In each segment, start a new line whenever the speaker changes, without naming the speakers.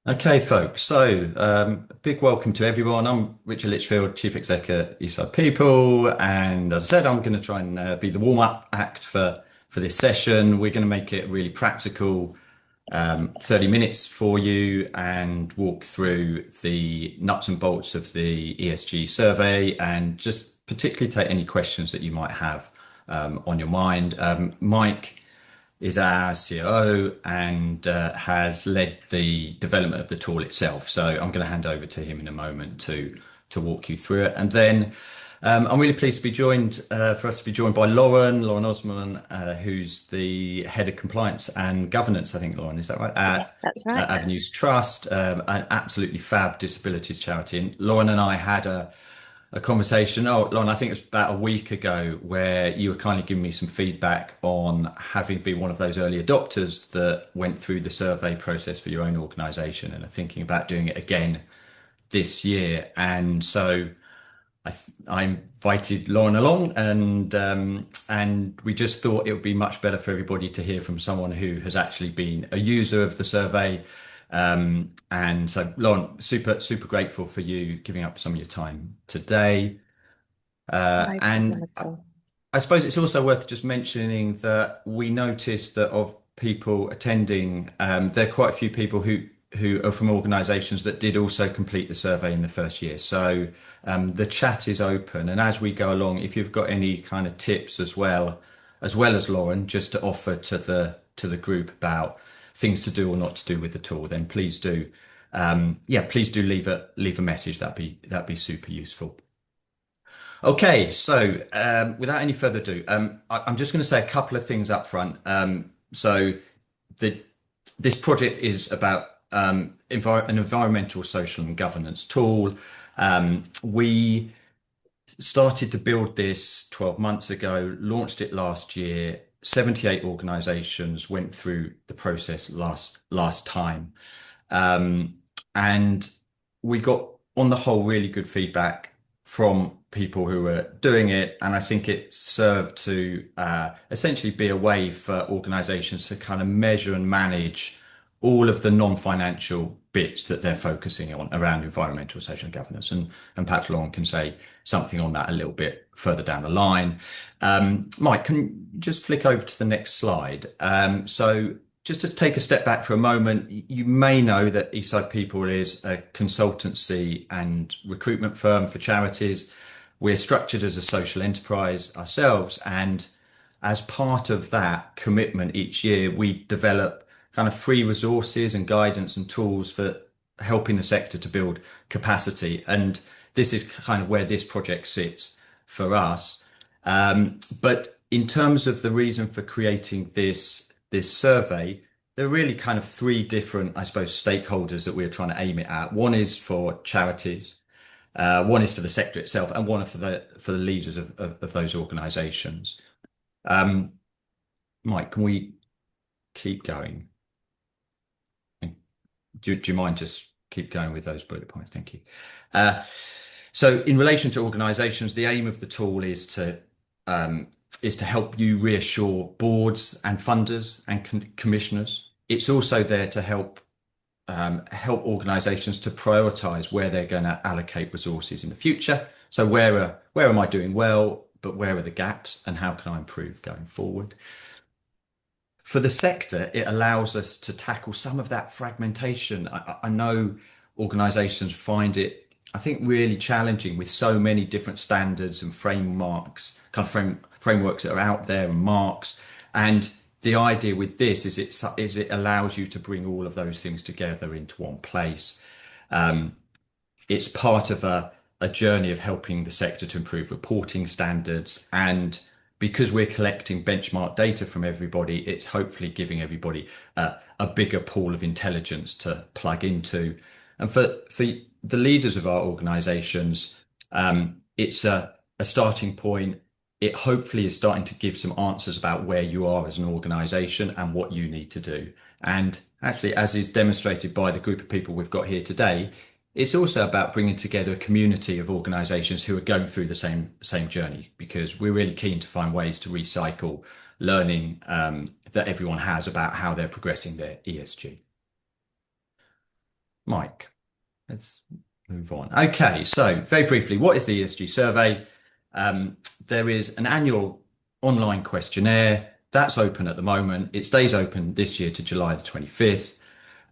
Okay, folks. A big welcome to everyone. I'm Richard Litchfield, Chief Exec at Eastside People, and as I said, I'm going to try and be the warm-up act for this session. We're going to make it really practical, 30 minutes for you, and walk through the nuts and bolts of the ESG survey, and just particularly take any questions that you might have on your mind. Mike is our COO and has led the development of the tool itself. So I'm going to hand over to him in a moment to walk you through it. And then I'm really pleased to be joined for us to be joined by Lauren Osman, who's the head of compliance and governance. I think Lauren, is that right?
Yes, that's right.
Avenues Trust, an absolutely fab disabilities charity. And Lauren and I had a conversation. Oh, Lauren, I think it was about a week ago where you were kindly giving me some feedback on having been one of those early adopters that went through the survey process for your own organisation and are thinking about doing it again this year. And so I invited Lauren along, and we just thought it would be much better for everybody to hear from someone who has actually been a user of the survey. And so, Lauren, super grateful for you giving up some of your time today.
No problem
And
at all.
I suppose it's also worth just mentioning that we noticed that of people attending, there are quite a few people who are from organisations that did also complete the survey in the first year. So the chat is open, and as we go along, if you've got any kind of tips as well as Lauren, just to offer to the group about things to do or not to do with the tool, then please do. Please do leave a message. That'd be super useful. Okay, so without any further ado, I'm just going to say a couple of things up front. So the this project is about an environmental, social, and governance tool. We started to build this 12 months ago, launched it last year. 78 organizations went through the process last time. Um, and we got, on the whole, really good feedback from people who were doing it. And I think it served to essentially be a way for organizations to kind of measure and manage all of the non-financial bits that they're focusing on around environmental, social, and governance. And perhaps Lauren can say something on that a little bit further down the line. Mike, can you just flick over to the next slide? So just to take a step back for a moment, you may know that Eastside People is a consultancy and recruitment firm for charities. We're structured as a social enterprise ourselves, and as part of that commitment each year, we develop kind of free resources and guidance and tools for helping the sector to build capacity. And this is kind of where this project sits for us. But in terms of the reason for creating this survey, there are really kind of three different, I suppose, stakeholders that we're trying to aim it at. One is for charities, one is for the sector itself, and one for the leaders of those organisations. Mike, can we keep going? Do you mind just keep going with those bullet points? Thank you. Uh, so in relation to organisations, the aim of the tool is to help you reassure boards and funders and commissioners. It's also there to help organisations to prioritise where they're going to allocate resources in the future. So where am I doing well, but where are the gaps, and how can I improve going forward? For the sector, it allows us to tackle some of that fragmentation. I know organisations find it, I think, really challenging with so many different standards and frameworks that are out there and marks. And the idea with this is it allows you to bring all of those things together into one place. It's part of a journey of helping the sector to improve reporting standards. And because we're collecting benchmark data from everybody, it's hopefully giving everybody a bigger pool of intelligence to plug into. And for the leaders of our organizations, it's a starting point. It hopefully is starting to give some answers about where you are as an organization and what you need to do. And actually, as is demonstrated by the group of people we've got here today, it's also about bringing together a community of organisations who are going through the same journey, because we're really keen to find ways to recycle learning that everyone has about how they're progressing their ESG. Mike, let's move on. Okay, so very briefly, what is the ESG survey? There is an annual online questionnaire that's open at the moment. It stays open this year to July the 25th.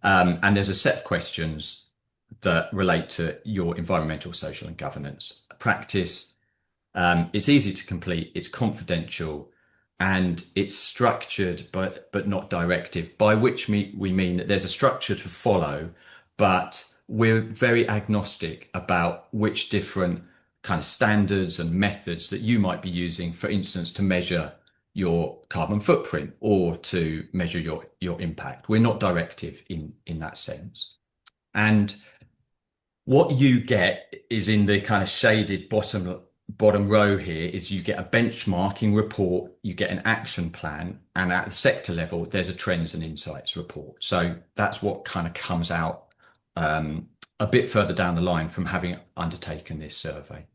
And there's a set of questions that relate to your environmental, social, and governance practice. It's easy to complete, it's confidential, and it's structured but not directive, by which we mean that there's a structure to follow, but we're very agnostic about which different kind of standards and methods that you might be using, for instance, to measure your carbon footprint or to measure your impact. We're not directive in that sense. And what you get is in the kind of shaded bottom row here is you get a benchmarking report, you get an action plan, and at the sector level, there's a trends and insights report. So that's what kind of comes out a bit further down the line from having undertaken this survey.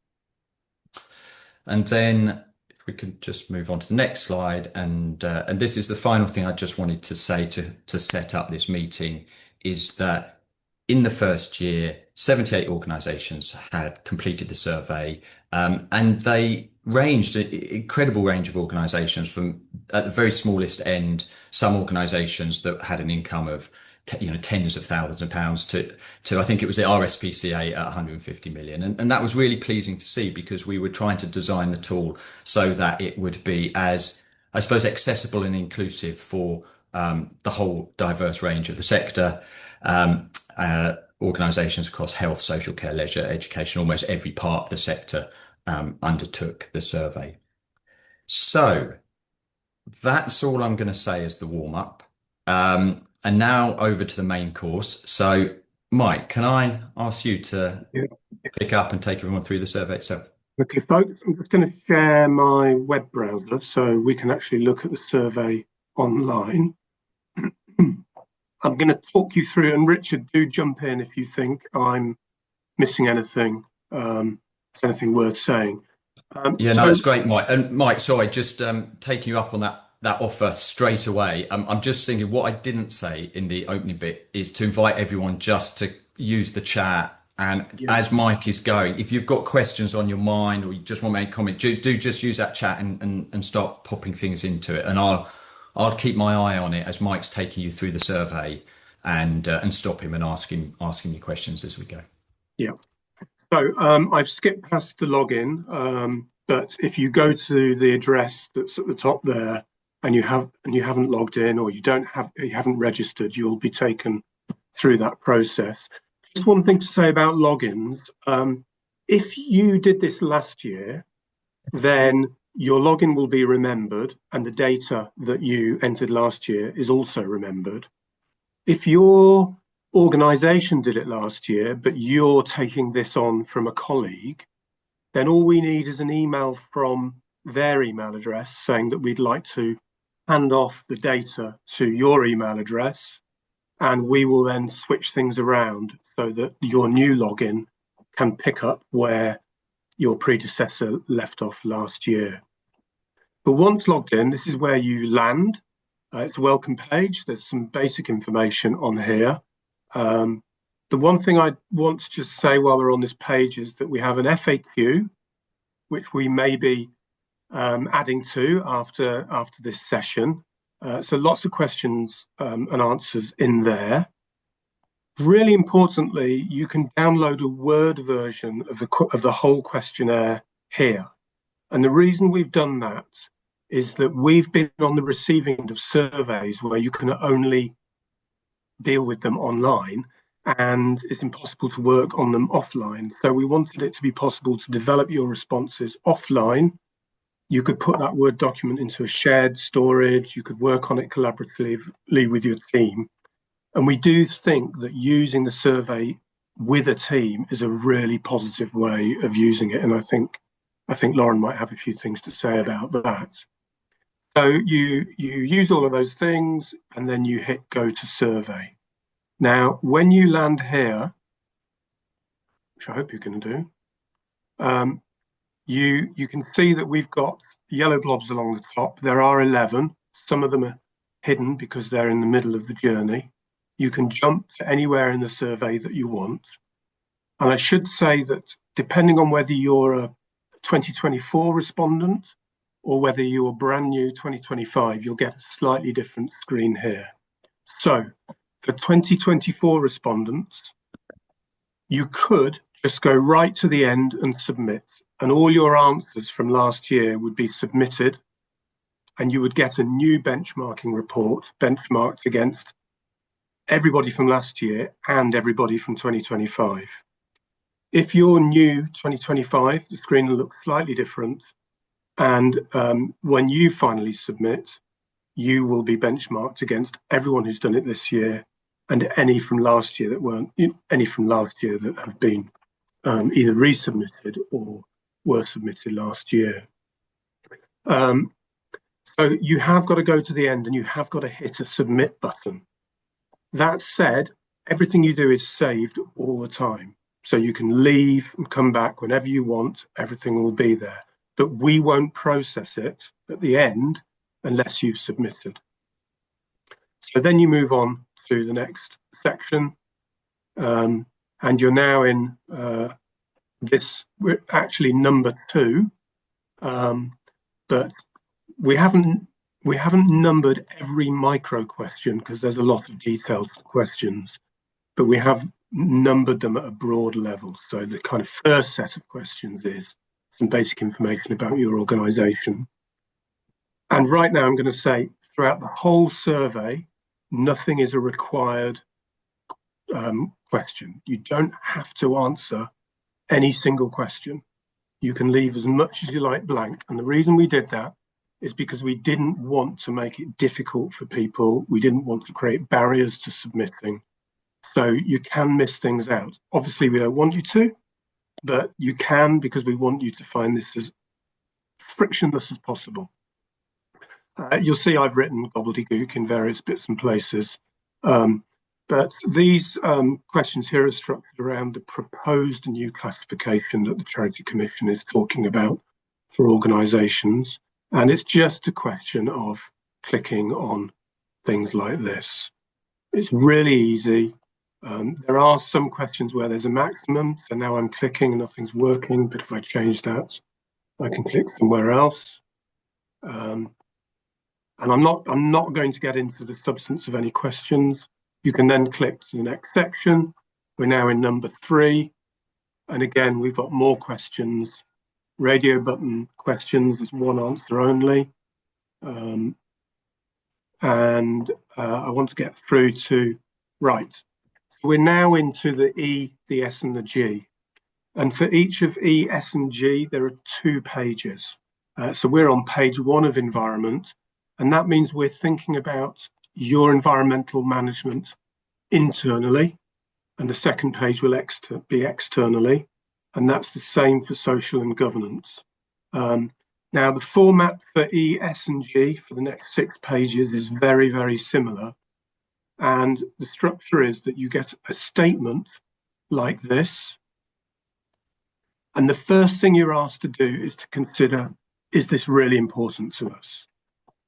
And then if we could just move on to the next slide, and this is the final thing I just wanted to say to set up this meeting, is that in the first year, 78 organisations had completed the survey, and they ranged an incredible range of organisations from, at the very smallest end, some organisations that had an income of tens of thousands of pounds to I think it was the RSPCA at 150 million. And that was really pleasing to see, because we were trying to design the tool so that it would be as, I suppose, accessible and inclusive for the whole diverse range of the sector. Organisations across health, social care, leisure, education, almost every part of the sector undertook the survey. So that's all I'm going to say as the warm up. And now over to the main course. So, Mike, can I ask you to pick up and take everyone through the survey itself?
Okay, folks, I'm just going to share my web browser so we can actually look at the survey online. I'm going to talk you through, and Richard, do jump in if you think I'm missing anything, anything worth saying.
No, it's great, Mike. And Mike, sorry, just taking you up on that offer straight away. I'm just thinking what I didn't say in the opening bit is to invite everyone just to use the chat. And as Mike is going, if you've got questions on your mind or you just want to make a comment, do just use that chat and start popping things into it. And I'll keep my eye on it as Mike's taking you through the survey and stop him and ask him you questions as we go.
Yeah. So I've skipped past the login, but if you go to the address that's at the top there and you haven't logged in, or you haven't registered, you'll be taken through that process. Just one thing to say about logins. If you did this last year, then your login will be remembered and the data that you entered last year is also remembered. If your organisation did it last year, but you're taking this on from a colleague, then all we need is an email from their email address saying that we'd like to hand off the data to your email address, and we will then switch things around so that your new login can pick up where your predecessor left off last year. But once logged in, this is where you land. It's a welcome page. There's some basic information on here. The one thing I want to just say while we're on this page is that we have an FAQ, which we may be adding to after this session. So lots of questions and answers in there. Really importantly, you can download a Word version of the whole questionnaire here. And the reason we've done that is that we've been on the receiving end of surveys where you can only deal with them online, and it's impossible to work on them offline. So we wanted it to be possible to develop your responses offline. You could put that Word document into a shared storage. You could work on it collaboratively with your team. And we do think that using the survey with a team is a really positive way of using it. And I think Lauren might have a few things to say about that. So you use all of those things and then you hit go to survey. Now, when you land here, which I hope you're going to do, you can see that we've got yellow blobs along the top. There are 11. Some of them are hidden because they're in the middle of the journey. You can jump to anywhere in the survey that you want. And I should say that depending on whether you're a 2024 respondent or whether you're brand new 2025, you'll get a slightly different screen here. So for 2024 respondents, you could just go right to the end and submit, and all your answers from last year would be submitted, and you would get a new benchmarking report benchmarked against everybody from last year and everybody from 2025. If you're new 2025, the screen will look slightly different. And when you finally submit, you will be benchmarked against everyone who's done it this year and any from last year that weren't, any from last year that have been either resubmitted or were submitted last year. So you have got to go to the end and you have got to hit a submit button. That said, everything you do is saved all the time. So you can leave and come back whenever you want, everything will be there. But we won't process it at the end unless you've submitted. So then you move on to the next section. And you're now in we're actually number 2. But we haven't numbered every micro question because there's a lot of detailed questions, but we have numbered them at a broad level. So the kind of first set of questions is some basic information about your organisation. And right now I'm going to say throughout the whole survey, nothing is a required question. You don't have to answer any single question. You can leave as much as you like blank. And the reason we did that is because we didn't want to make it difficult for people. We didn't want to create barriers to submitting. So you can miss things out. Obviously, we don't want you to, but you can because we want you to find this as frictionless as possible. You'll see I've written gobbledygook in various bits and places. But these questions here are structured around the proposed new classification that the Charity Commission is talking about for organisations. And it's just a question of clicking on things like this. It's really easy. There are some questions where there's a maximum. So now I'm clicking and nothing's working. But if I change that, I can click somewhere else. And I'm not going to get into the substance of any questions. You can then click to the next section. We're now in number 3. And again, we've got more questions. Radio button questions is one answer only. I want to get through to, right. We're now into the E, the S and the G. And for each of E, S and G, there are 2 pages. So we're on page 1 of environment. And that means we're thinking about your environmental management internally. And the second page will be externally. And that's the same for social and governance. Now, the format for E, S, and G for the next 6 pages is very, very similar. And the structure is that you get a statement like this. And the first thing you're asked to do is to consider, is this really important to us?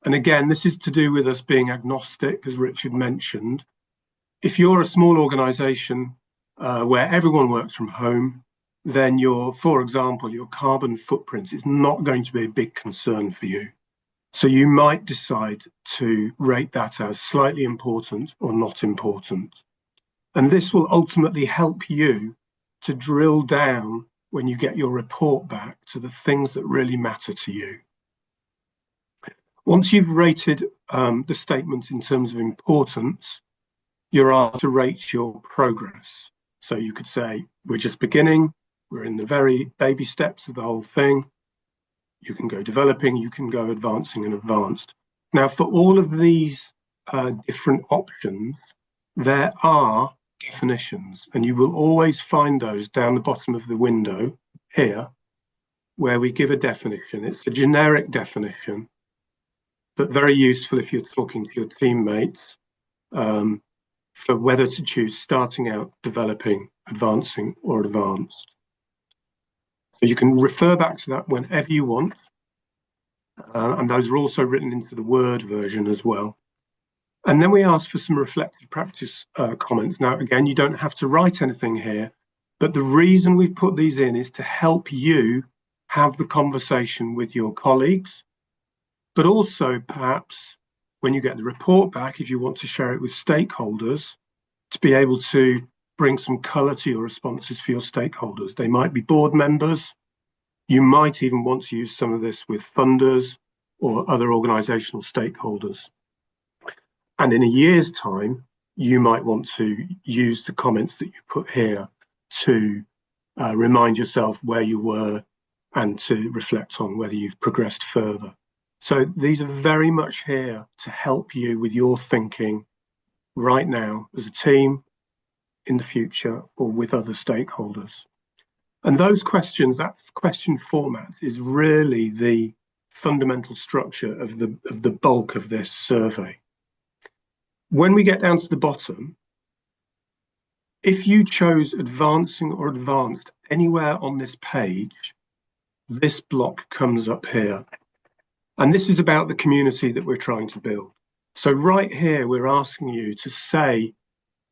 And again, this is to do with us being agnostic, as Richard mentioned. If you're a small organisation where everyone works from home, then for example, your carbon footprint is not going to be a big concern for you. So you might decide to rate that as slightly important or not important. And this will ultimately help you to drill down when you get your report back to the things that really matter to you. Once you've rated the statement in terms of importance, you're asked to rate your progress. So you could say, we're just beginning. We're in the very baby steps of the whole thing. You can go developing, you can go advancing and advanced. Now, for all of these different options, there are definitions, and you will always find those down the bottom of the window here, where we give a definition. It's a generic definition, but very useful if you're talking to your teammates for whether to choose starting out, developing, advancing, or advanced. So you can refer back to that whenever you want. And those are also written into the Word version as well. And then we ask for some reflective practice comments. Now, again, you don't have to write anything here, but the reason we've put these in is to help you have the conversation with your colleagues, but also perhaps when you get the report back, if you want to share it with stakeholders, to be able to bring some colour to your responses for your stakeholders. They might be board members. You might even want to use some of this with funders or other organisational stakeholders. And in a year's time, you might want to use the comments that you put here to remind yourself where you were and to reflect on whether you've progressed further. So these are very much here to help you with your thinking right now as a team, in the future, or with other stakeholders. And those questions, that question format is really the fundamental structure of the bulk of this survey. When we get down to the bottom, if you chose advancing or advanced anywhere on this page, this block comes up here. And this is about the community that we're trying to build. So right here, we're asking you to say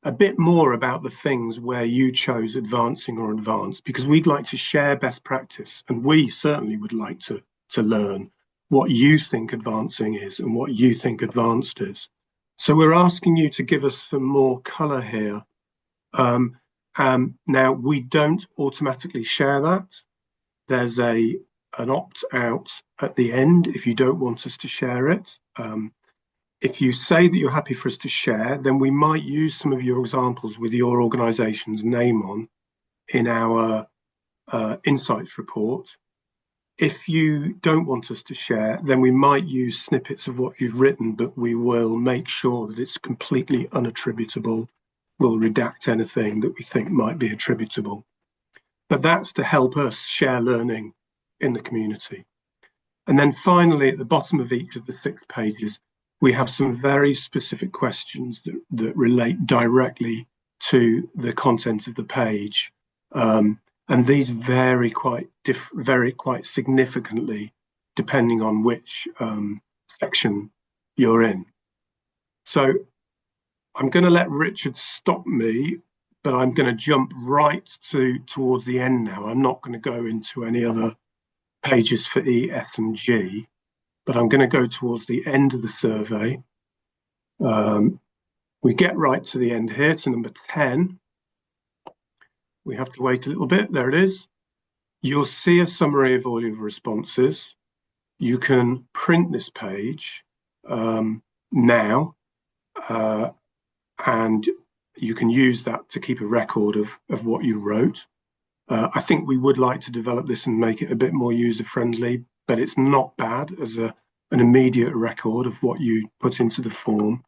a bit more about the things where you chose advancing or advanced, because we'd like to share best practice. And we certainly would like to learn what you think advancing is and what you think advanced is. So we're asking you to give us some more colour here. Now, we don't automatically share that. There's an opt-out at the end if you don't want us to share it. If you say that you're happy for us to share, then we might use some of your examples with your organisation's name on in our insights report. If you don't want us to share, then we might use snippets of what you've written, but we will make sure that it's completely unattributable. We'll redact anything that we think might be attributable. But that's to help us share learning in the community. And then finally, at the bottom of each of the 6 pages, we have some very specific questions that relate directly to the content of the page. And these vary quite significantly depending on which section you're in. So I'm going to let Richard stop me, but I'm going to jump right towards the end now. I'm not going to go into any other pages for E, F, and G, but I'm going to go towards the end of the survey. We get right to the end here, to number 10. We have to wait a little bit. There it is. You'll see a summary of all your responses. You can print this page now, and you can use that to keep a record of what you wrote. I think we would like to develop this and make it a bit more user-friendly, but it's not bad as an immediate record of what you put into the form.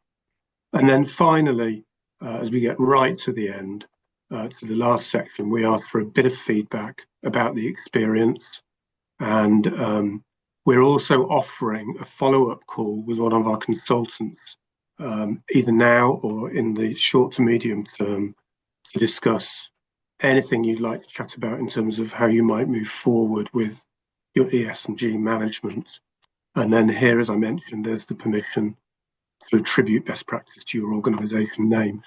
And then finally, as we get right to the end, to the last section, we ask for a bit of feedback about the experience. And we're also offering a follow-up call with one of our consultants, either now or in the short to medium term, to discuss anything you'd like to chat about in terms of how you might move forward with your ESG management. And then here, as I mentioned, there's the permission to attribute best practice to your organisation name.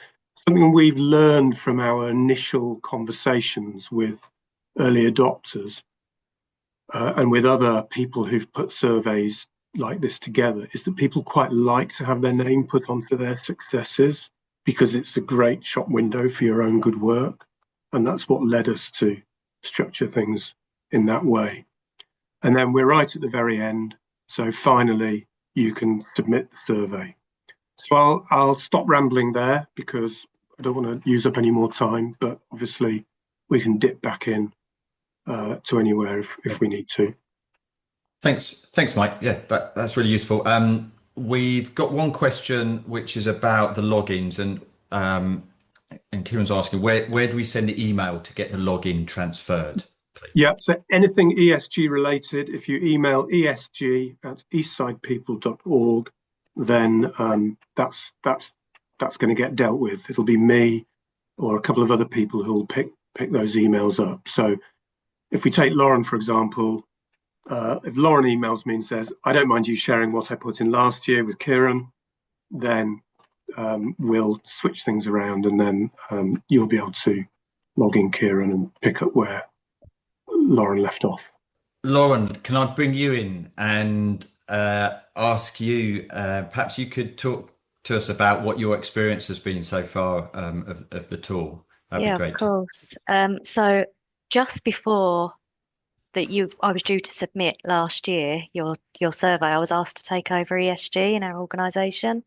Something we've learned from our initial conversations with early adopters and with other people who've put surveys like this together is that people quite like to have their name put onto their successes because it's a great shop window for your own good work. And that's what led us to structure things in that way. And then we're right at the very end. So finally, you can submit the survey. So I'll stop rambling there because I don't want to use up any more time, but obviously we can dip back in to anywhere if we need to.
Thanks, Mike. Yeah, that's really useful. We've got one question which is about the logins, and Kieran's asking where do we send the email to get the login transferred? Please?
Yeah, so anything ESG related, if you email esg@eastsidepeople.org, then that's going to get dealt with. It'll be me or a couple of other people who'll pick those emails up. So if we take Lauren, for example, if Lauren emails me and says, I don't mind you sharing what I put in last year with Kieran, then we'll switch things around, and then you'll be able to log in, Kieran, and pick up where Lauren left off.
Lauren, can I bring you in and ask you, perhaps you could talk to us about what your experience has been so far of the tool. That'd be
Yeah, of
great.
course. So just before I was due to submit last year your survey, I was asked to take over ESG in our organisation,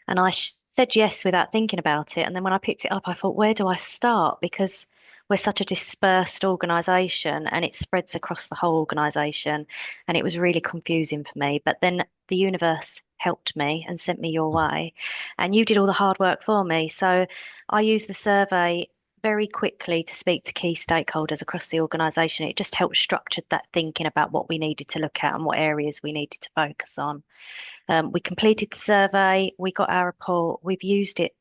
and I said yes without thinking about it. And then when I picked it up, I thought, where do I start? Because we're such a dispersed organisation and it spreads across the whole organisation, and it was really confusing for me. But then the universe helped me and sent me your way, and you did all the hard work for me. So I used the survey very quickly to speak to key stakeholders across the organisation. It just helped structure that thinking about what we needed to look at and what areas we needed to focus on. We completed the survey, we got our report, we've used it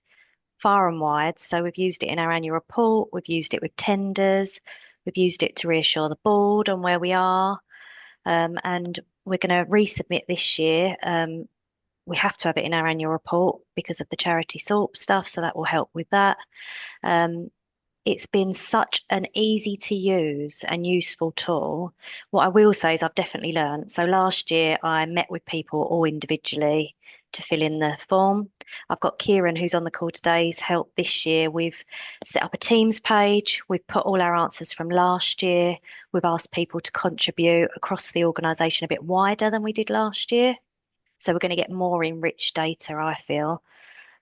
far and wide. So we've used it in our annual report, we've used it with tenders, we've used it to reassure the board on where we are. And we're going to resubmit this year. We have to have it in our annual report because of the charity SORP stuff, so that will help with that. It's been such an easy to use and useful tool. What I will say is I've definitely learned. So last year I met with people all individually to fill in the form. I've got Kieran, who's on the call today, he's helped this year. We've set up a Teams page. We've put all our answers from last year. We've asked people to contribute across the organisation a bit wider than we did last year. So we're going to get more enriched data, I feel.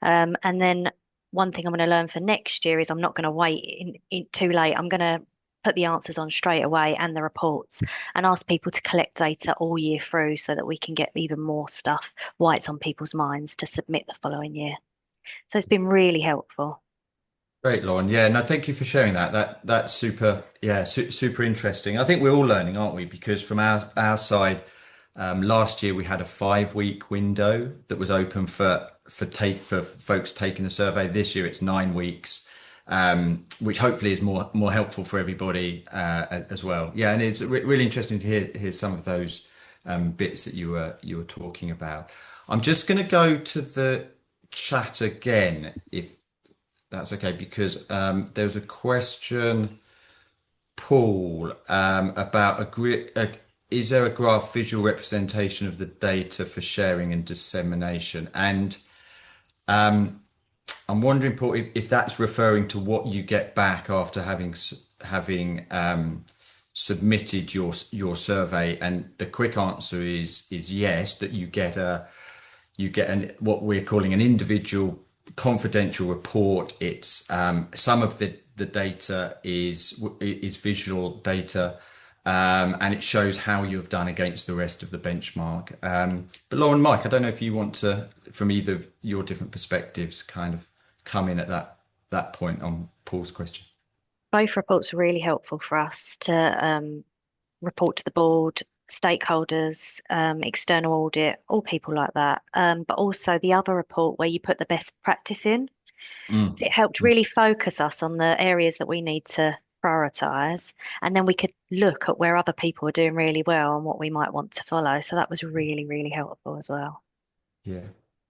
And then one thing I'm going to learn for next year is I'm not going to wait in too late. I'm going to put the answers on straight away and the reports and ask people to collect data all year through so that we can get even more stuff while it's on people's minds to submit the following year. So it's been really helpful.
Great, Lauren. Yeah, no, thank you for sharing that. That's super, yeah, super interesting. I think we're all learning, aren't we? Because from our side, last year we had a 5-week window that was open for folks taking the survey. This year it's 9 weeks, which hopefully is more helpful for everybody as well. Yeah, and it's really interesting to hear some of those bits that you were talking about. I'm just going to go to the chat again, if that's okay, because there was a question, Paul, about is there a graph visual representation of the data for sharing and dissemination? And I'm wondering, Paul, if that's referring to what you get back after having submitted your survey. And the quick answer is yes, that you get what we're calling an individual confidential report. It's some of the data is visual data, and it shows how you've done against the rest of the benchmark. But Lauren, Mike, I don't know if you want to, from either of your different perspectives, kind of come in at that point on Paul's question.
Both reports are really helpful for us to report to the board, stakeholders, external audit, all people like that. But also the other report where you put the best practice in. So it helped really focus us on the areas that we need to prioritise, and then we could look at where other people are doing really well and what we might want to follow. So that was really, really helpful as well.
Yeah.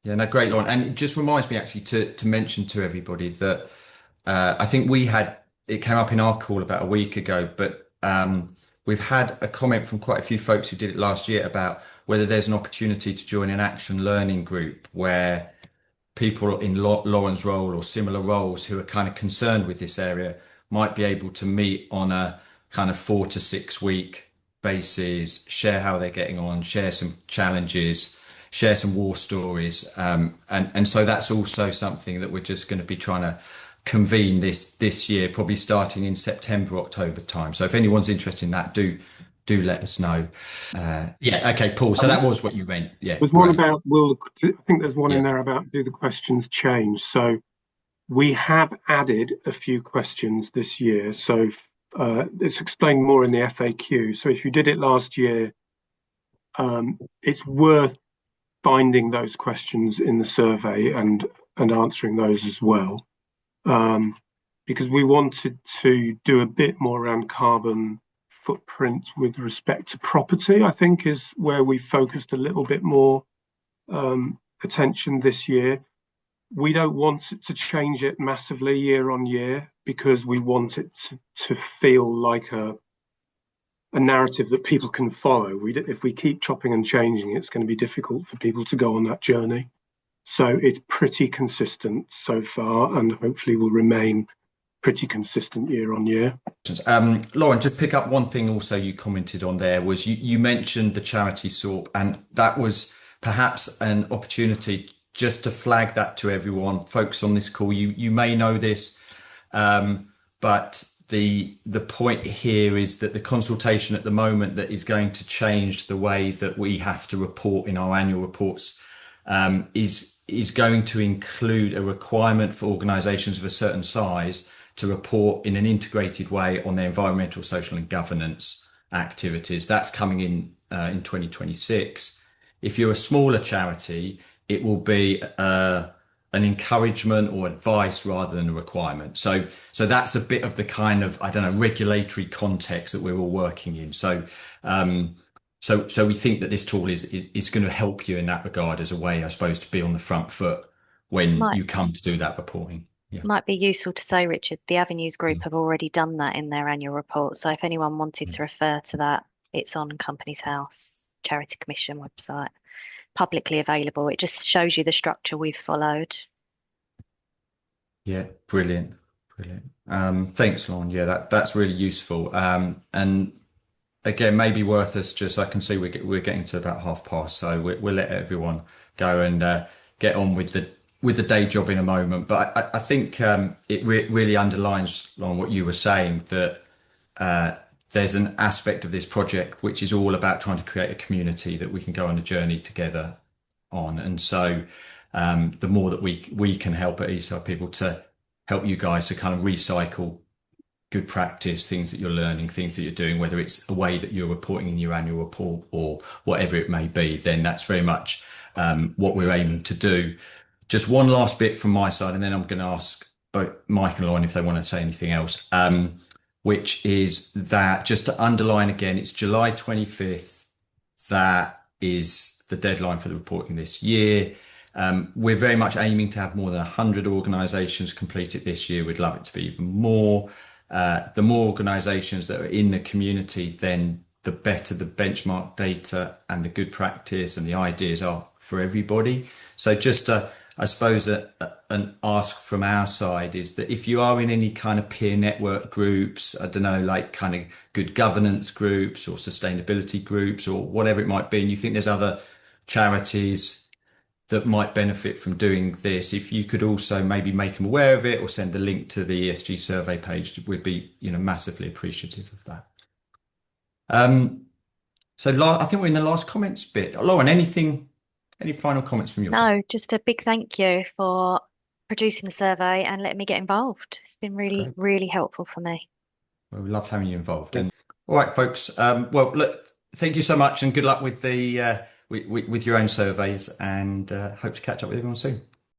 Yeah, no, great, Lauren. And it just reminds me actually to mention to everybody that I think it came up in our call about a week ago, but we've had a comment from quite a few folks who did it last year about whether there's an opportunity to join an action learning group where people in Lauren's role or similar roles who are kind of concerned with this area might be able to meet on a kind of 4 to 6 week basis, share how they're getting on, share some challenges, share some war stories. And so that's also something that we're just going to be trying to convene this year, probably starting in September, October time. So if anyone's interested in that, do let us know. Yeah, okay, Paul. So that was what you meant. Yeah,
there's one about I think there's one in
Yeah.
there about do the questions change. So we have added a few questions this year. So it's explained more in the FAQ. So if you did it last year, it's worth finding those questions in the survey and answering those as well. Because we wanted to do a bit more around carbon footprint with respect to property, I think is where we focused a little bit more attention this year. we don't want it to change it massively year on year, because we want it to feel like a narrative that people can follow. If we keep chopping and changing, it's going to be difficult for people to go on that journey. So it's pretty consistent so far, and hopefully will remain pretty consistent year on year.
Lauren, just pick up one thing also you commented on there was you mentioned the charity SORP, and that was perhaps an opportunity just to flag that to everyone. Folks on this call, you may know this, but the point here is that the consultation at the moment that is going to change the way that we have to report in our annual reports is going to include a requirement for organisations of a certain size to report in an integrated way on their environmental, social and governance activities. That's coming in 2026. If you're a smaller charity, it will be an encouragement or advice rather than a requirement. So that's a bit of the kind of, I don't know, regulatory context that we're all working in. So we think that this tool is going to help you in that regard as a way, I suppose, to be on the front foot when you come to do that reporting. Yeah.
Might be useful to say, Richard, the Avenues Group have already done that in their annual report. So if anyone wanted to refer to that, it's on Companies House Charity Commission website, publicly available. It just shows you the structure we've followed.
Yeah, brilliant. Thanks, Lauren. Yeah, that's really useful. And again, maybe worth us just, I can see we're getting to about past, so we'll let everyone go and get on with the day job in a moment. But I think it really underlines, Lauren, what you were saying, that there's an aspect of this project which is all about trying to create a community that we can go on a journey together on. And so the more that we can help at Eastside People to help you guys to kind of recycle good practice, things that you're learning, things that you're doing, whether it's a way that you're reporting in your annual report or whatever it may be, then that's very much what we're aiming to do. Just one last bit from my side, and then I'm going to ask both Mike and Lauren if they want to say anything else, which is that, just to underline again, it's July 25th. That is the deadline for the reporting this year. We're very much aiming to have more than 100 organisations complete it this year. We'd love it to be even more. The more organisations that are in the community, then the better the benchmark data and the good practice and the ideas are for everybody. So just I suppose an ask from our side is that if you are in any kind of peer network groups, I don't know, like kind of good governance groups or sustainability groups or whatever it might be, and you think there's other charities that might benefit from doing this, if you could also maybe make them aware of it or send the link to the ESG survey page, we'd be, massively appreciative of that. So I think we're in the last comments bit. Lauren, any final comments from your side?
No, just a big thank you for producing the survey and letting me get involved. It's been really, really helpful for me.
Well, we love having you involved. And all right, folks. Well, look, thank you so much, and good luck with the with your own surveys, and hope to catch up with everyone soon.